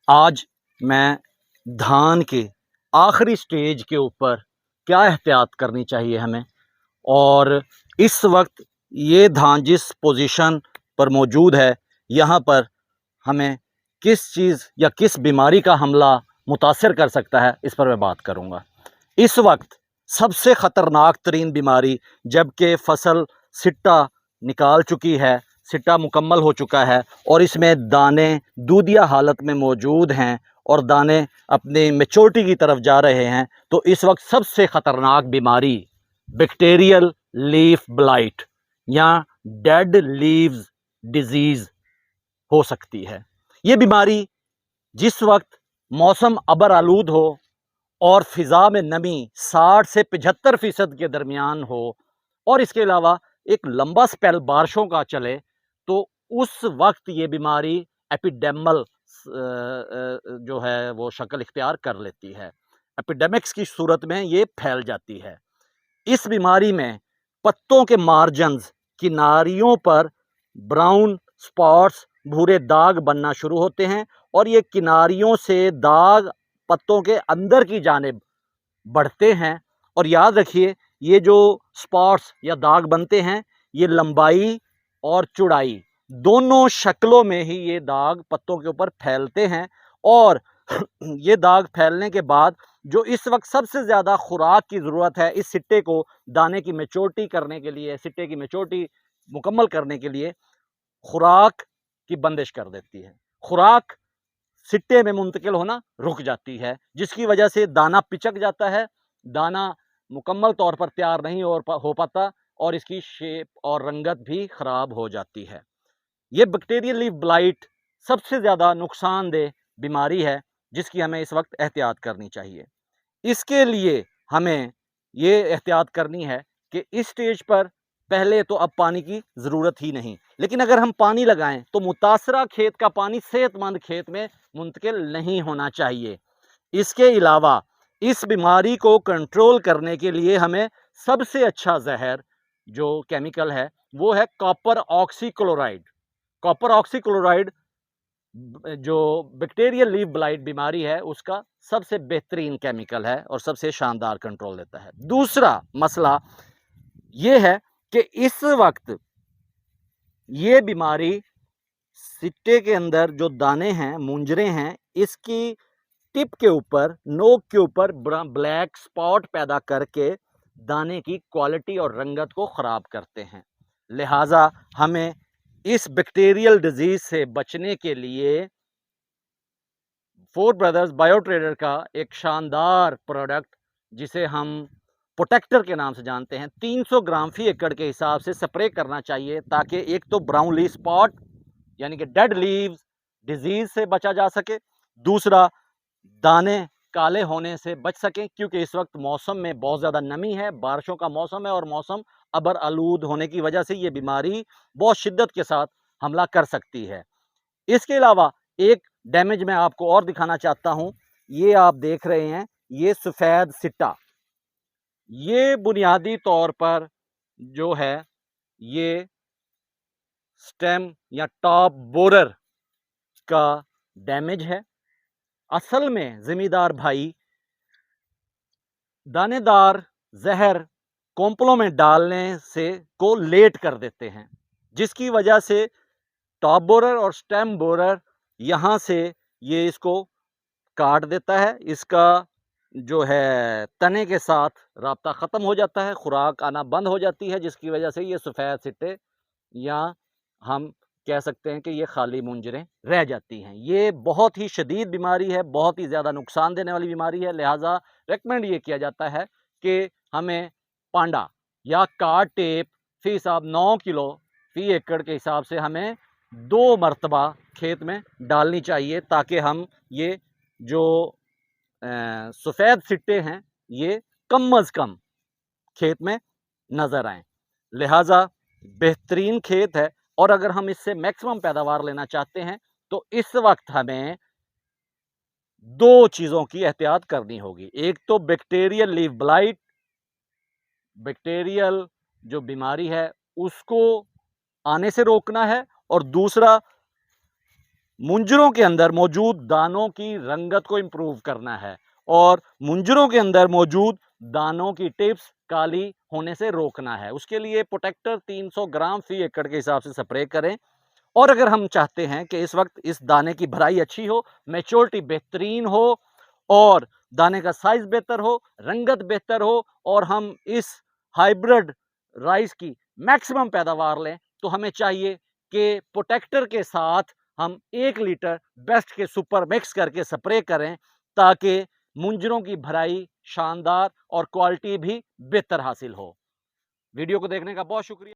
आज मैं धान के आखिरी स्टेज के ऊपर क्या एहतियात करनी चाहिए हमें, और इस वक्त ये धान जिस पोजीशन पर मौजूद है, यहाँ पर हमें किस चीज़ या किस बीमारी का हमला मुतासर कर सकता है, इस पर मैं बात करूँगा। इस वक्त सबसे ख़तरनाक तरीन बीमारी, जबकि फसल सिट्टा निकाल चुकी है, सिट्टा मुकम्मल हो चुका है और इसमें दाने दूधिया हालत में मौजूद हैं और दाने अपनी मैच्योरिटी की तरफ जा रहे हैं, तो इस वक्त सबसे ख़तरनाक बीमारी बैक्टीरियल लीफ ब्लाइट या डेड लीव्स डिजीज़ हो सकती है। ये बीमारी जिस वक्त मौसम अबर आलूद हो और फ़िज़ा में नमी 60 से 75% के दरमियान हो और इसके अलावा एक लंबा स्पेल बारिशों का चले, तो उस वक्त ये बीमारी एपिडेमल जो है वो शक्ल इख्तियार कर लेती है। एपिडेमिक्स की सूरत में ये फैल जाती है। इस बीमारी में पत्तों के मार्जिन्स, किनारियों पर ब्राउन स्पॉट्स, भूरे दाग बनना शुरू होते हैं और ये किनारियों से दाग पत्तों के अंदर की जानिब बढ़ते हैं। और याद रखिए, ये जो स्पॉट्स या दाग बनते हैं, ये लंबाई और चौड़ाई दोनों शक्लों में ही ये दाग पत्तों के ऊपर फैलते हैं। और ये दाग फैलने के बाद जो इस वक्त सबसे ज़्यादा खुराक की ज़रूरत है इस सिट्टे को दाने की मैच्योरिटी करने के लिए, सिट्टे की मैच्योरिटी मुकम्मल करने के लिए, खुराक की बंदिश कर देती है। खुराक सिट्टे में मुंतकिल होना रुक जाती है, जिसकी वजह से दाना पिचक जाता है, दाना मुकम्मल तौर पर तैयार नहीं हो पाता और इसकी शेप और रंगत भी ख़राब हो जाती है। ये बैक्टीरियल लीफ ब्लाइट सबसे ज़्यादा नुकसानदेह बीमारी है, जिसकी हमें इस वक्त एहतियात करनी चाहिए। इसके लिए हमें ये एहतियात करनी है कि इस स्टेज पर पहले तो अब पानी की ज़रूरत ही नहीं, लेकिन अगर हम पानी लगाएं तो मुतासरा खेत का पानी सेहतमंद खेत में मुंतकिल नहीं होना चाहिए। इसके अलावा इस बीमारी को कंट्रोल करने के लिए हमें सबसे अच्छा जहर जो केमिकल है वो है कॉपर ऑक्सीक्लोराइड। कॉपर ऑक्सीक्लोराइड जो बैक्टीरियल लीफ ब्लाइट बीमारी है उसका सबसे बेहतरीन केमिकल है और सबसे शानदार कंट्रोल देता है। दूसरा मसला ये है कि इस वक्त ये बीमारी सिट्टे के अंदर जो दाने हैं, मुंजरे हैं, इसकी टिप के ऊपर, नोक के ऊपर ब्लैक स्पॉट पैदा करके दाने की क्वालिटी और रंगत को ख़राब करते हैं। लिहाजा हमें इस बैक्टीरियल डिजीज़ से बचने के लिए फोर ब्रदर्स बायो ट्रेडर का एक शानदार प्रोडक्ट, जिसे हम प्रोटेक्टर के नाम से जानते हैं, 300 ग्राम फी एकड़ के हिसाब से स्प्रे करना चाहिए, ताकि एक तो ब्राउन लीफ स्पॉट यानी कि डेड लीव्स डिजीज़ से बचा जा सके, दूसरा दाने काले होने से बच सकें, क्योंकि इस वक्त मौसम में बहुत ज़्यादा नमी है, बारिशों का मौसम है और मौसम अबर आलूद होने की वजह से ये बीमारी बहुत शिद्दत के साथ हमला कर सकती है। इसके अलावा एक डैमेज मैं आपको और दिखाना चाहता हूं। ये आप देख रहे हैं, ये सफ़ेद सिट्टा, ये बुनियादी तौर पर जो है ये स्टेम या टॉप बोरर का डैमेज है। असल में ज़मींदार भाई दानेदार जहर कॉम्पलों में डालने से को लेट कर देते हैं, जिसकी वजह से टॉप बोरर और स्टेम बोरर यहाँ से ये इसको काट देता है। इसका जो है तने के साथ राब्ता ख़त्म हो जाता है, खुराक आना बंद हो जाती है, जिसकी वजह से ये सफ़ेद सिट्टे या हम कह सकते हैं कि ये खाली मुंजरें रह जाती हैं। ये बहुत ही शदीद बीमारी है, बहुत ही ज़्यादा नुकसान देने वाली बीमारी है। लिहाजा रेकमेंड ये किया जाता है कि हमें पांडा या कार टेप फी हिसाब 9 किलो फी एकड़ के हिसाब से हमें 2 मरतबा खेत में डालनी चाहिए, ताकि हम ये जो सफ़ेद सिट्टे हैं ये कम अज़ कम खेत में नज़र आएँ। लिहाजा बेहतरीन खेत है और अगर हम इससे मैक्सिमम पैदावार लेना चाहते हैं तो इस वक्त हमें 2 चीज़ों की एहतियात करनी होगी। एक तो बैक्टीरियल लीफ ब्लाइट, बैक्टीरियल जो बीमारी है उसको आने से रोकना है, और दूसरा मुंजरों के अंदर मौजूद दानों की रंगत को इम्प्रूव करना है और मुंजरों के अंदर मौजूद दानों की टिप्स काली होने से रोकना है। उसके लिए प्रोटेक्टर 300 ग्राम फी एकड़ के हिसाब से स्प्रे करें। और अगर हम चाहते हैं कि इस वक्त इस दाने की भराई अच्छी हो, मैच्योरिटी बेहतरीन हो और दाने का साइज बेहतर हो, रंगत बेहतर हो और हम इस हाइब्रिड राइस की मैक्सिमम पैदावार लें, तो हमें चाहिए कि प्रोटेक्टर के साथ हम 1 लीटर बेस्ट के सुपर मिक्स करके स्प्रे करें, ताकि मुंजरों की भराई शानदार और क्वालिटी भी बेहतर हासिल हो। वीडियो को देखने का बहुत शुक्रिया।